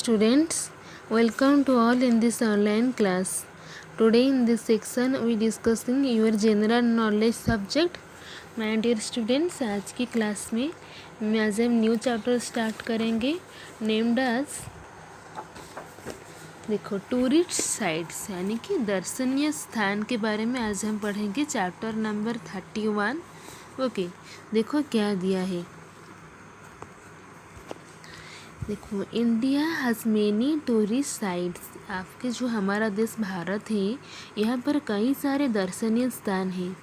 students, welcome to all in this online class. Today in this section we discussing your general knowledge subject. My dear students, आज की class में आज हम new chapter start करेंगे named as देखो tourist sites यानी कि दर्शनीय स्थान के बारे में आज हम पढ़ेंगे चैप्टर नंबर 31। ओके, देखो क्या दिया है। देखो India has many tourist sites. आपके जो हमारा देश भारत है यहाँ पर कई सारे दर्शनीय स्थान हैं।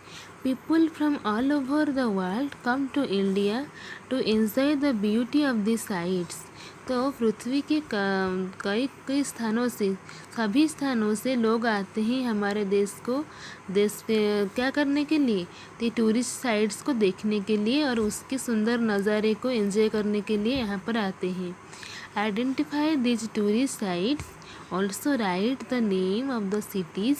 People from all over the world come to India to enjoy the beauty of the sites. तो पृथ्वी के कई स्थानों से सभी स्थानों से लोग आते हैं हमारे देश पे क्या करने के लिए, तो टूरिस्ट साइट्स को देखने के लिए और उसके सुंदर नज़ारे को एंजॉय करने के लिए यहाँ पर आते हैं। Identify this tourist sites, also write the name of the cities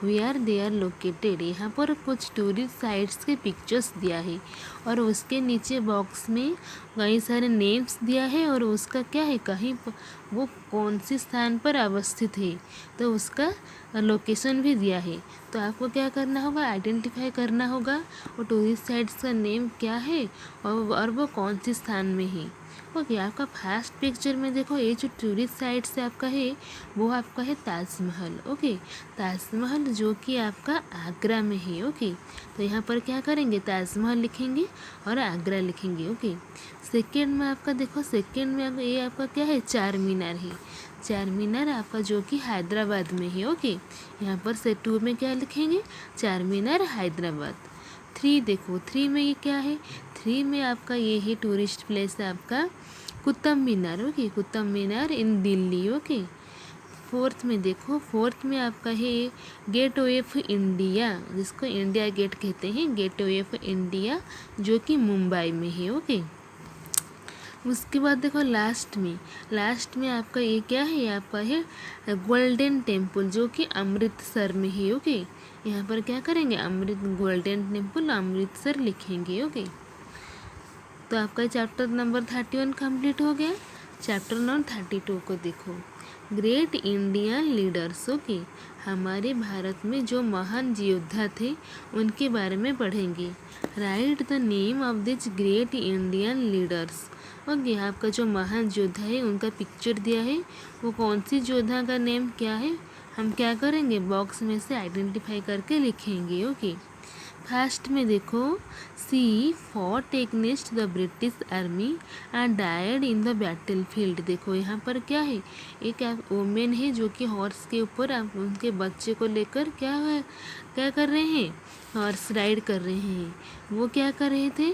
where they are located. यहाँ पर कुछ टूरिस्ट साइट्स के पिक्चर्स दिया है और उसके नीचे बॉक्स में कई सारे नेम्स दिया है और उसका क्या है, कहीं वो कौन सी स्थान पर अवस्थित है तो उसका लोकेशन भी दिया है। तो आपको क्या करना होगा, आइडेंटिफाई करना होगा वो टूरिस्ट साइट्स का नेम क्या है और वो कौन सी स्थान में है। ओके, आपका फर्स्ट पिक्चर में देखो ये जो टूरिस्ट साइट से आपका है वो आपका है ताजमहल। ओके, ताजमहल जो कि आपका आगरा में है। ओके, तो यहाँ पर क्या करेंगे, ताजमहल लिखेंगे और आगरा लिखेंगे। ओके, सेकेंड में आपका देखो, सेकेंड में ये आपका क्या है, चार मीनार है। चार मीनार आपका जो कि हैदराबाद में है। ओके, यहाँ पर से 2 में क्या लिखेंगे, चार मीनार हैदराबाद। 3 देखो, 3 में ये क्या है, 3 में आपका ये है टूरिस्ट प्लेस आपका कुतुब मीनार। ओके, कुतुब मीनार इन दिल्ली। ओके, 4th में देखो, 4th में आपका है गेट वे ऑफ इंडिया, जिसको इंडिया गेट कहते हैं, गेट वे ऑफ इंडिया जो कि मुंबई में है। ओके, उसके बाद देखो लास्ट में आपका ये क्या है, आपका है गोल्डन टेम्पल जो कि अमृतसर में है। ओके, यहाँ पर क्या करेंगे, गोल्डन टेम्पल अमृतसर लिखेंगे। ओके, तो आपका चैप्टर नंबर 31 कंप्लीट हो गया। चैप्टर नंबर 32 को देखो, ग्रेट इंडियन लीडर्स। ओके, हमारे भारत में जो महान योद्धा थे उनके बारे में पढ़ेंगे। Right the name of this great Indian leaders. Okay, आपका जो महान योद्धा है उनका पिक्चर दिया है, वो कौन सी योद्धा का नेम क्या है, हम क्या करेंगे, बॉक्स में से आइडेंटिफाई करके लिखेंगे। ओके, फर्स्ट में देखो, she fought against the British army and died in the battlefield. देखो यहाँ पर क्या है, एक वोमेन है जो कि हॉर्स के ऊपर उनके बच्चे को लेकर क्या कर रहे हैं, हॉर्स राइड कर रहे हैं। वो क्या कर रहे थे,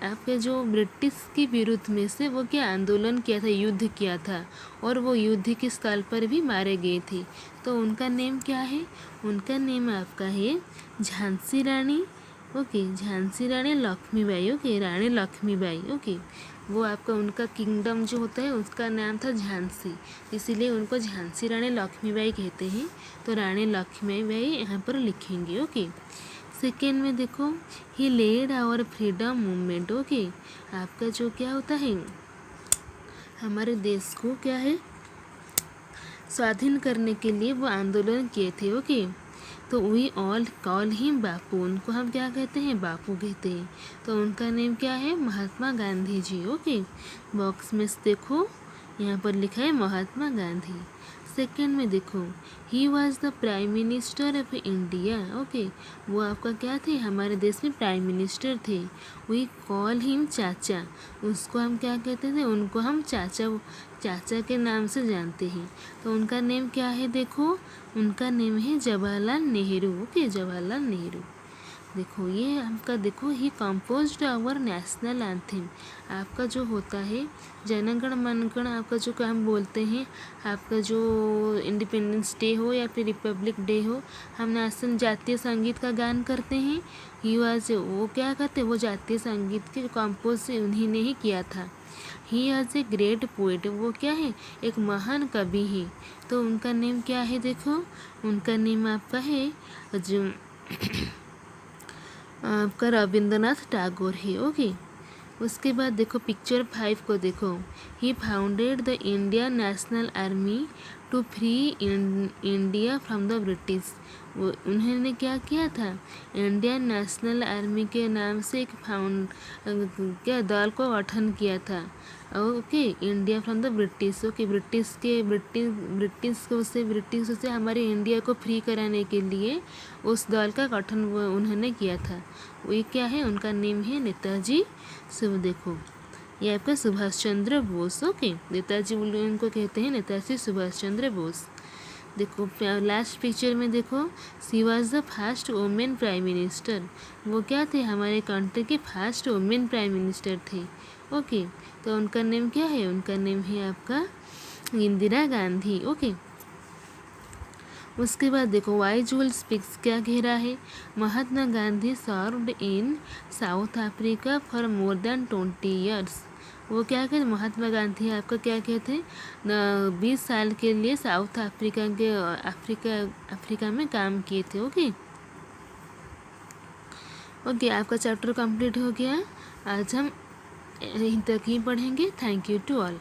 आपके जो ब्रिटिश के विरुद्ध में से वो क्या आंदोलन किया था, युद्ध किया था और वो युद्ध के स्थल पर भी मारे गए थे। तो उनका नेम क्या है, उनका नेम आपका है झांसी रानी। ओके, झांसी रानी लक्ष्मीबाई। ओके, रानी लक्ष्मीबाई। ओके, वो आपका उनका किंगडम जो होता है उसका नाम था झांसी, इसीलिए उनको झांसी रानी लक्ष्मीबाई कहते हैं। तो रानी लक्ष्मीबाई यहाँ पर लिखेंगे। ओके, सेकेंड में देखो, he led our freedom movement. Okay, आपका जो क्या होता है, हमारे देश को क्या है स्वाधीन करने के लिए वो आंदोलन किए थे। ओके, तो वी ऑल कॉल हिम बापू, उनको हम क्या कहते हैं, बापू कहते हैं। तो उनका नेम क्या है, महात्मा गांधी जी। ओके, बॉक्स में देखो यहाँ पर लिखा है महात्मा गांधी। सेकेंड में देखो, he was the prime minister of India. Okay, वो आपका क्या थे, हमारे देश में प्राइम मिनिस्टर थे। वी कॉल हिम चाचा, उसको हम क्या कहते थे, उनको हम चाचा के नाम से जानते हैं। तो उनका नेम क्या है, देखो उनका नेम है जवाहरलाल नेहरू। ओके, जवाहरलाल नेहरू। देखो ये आपका देखो, ही कंपोज्ड आवर नेशनल एंथम। आपका जो होता है जनगण मनगण, आपका जो हम बोलते हैं, आपका जो इंडिपेंडेंस डे हो या फिर रिपब्लिक डे हो, हम नेशनल जातीय संगीत का गान करते हैं। ही वाज, वो क्या करते, वो जातीय संगीत के कंपोज उन्हीं ने ही किया था। He was a great poet, वो क्या है, एक महान कवि है। तो उनका नेम क्या है, देखो उनका नेम आपका है जो आपका रविंद्रनाथ टैगोर है। ओके, उसके बाद देखो पिक्चर 5 को देखो। He founded the Indian National Army to free India from the British. वो उन्होंने क्या किया था, इंडियन नेशनल आर्मी के नाम से एक क्या दल को गठन किया था। Okay, India from the British. Okay, British से हमारे इंडिया को फ्री कराने के लिए उस दल का गठन उन्होंने किया था। वो क्या है, उनका नेम है नेताजी देखो ये आपका सुभाष चंद्र बोस। ओके, नेताजी उनको कहते हैं नेताजी सुभाष चंद्र बोस। देखो लास्ट पिक्चर में देखो, she was the first women prime minister. वो क्या थे, हमारे कंट्री के फर्स्ट वुमेन प्राइम मिनिस्टर थे। ओके, तो उनका नेम क्या है, उनका नेम है आपका इंदिरा गांधी। ओके, उसके बाद देखो वाई जूल स्पीक्स क्या कह रहा है, Mahatma Gandhi served in South Africa for more than 20 years. वो क्या कहते, महात्मा गांधी आपका क्या कहते हैं, 20 साल के लिए साउथ अफ्रीका में काम किए थे। ओके ओके, आपका चैप्टर कंप्लीट हो गया। आज हम यहीं तक ही पढ़ेंगे। Thank you to all.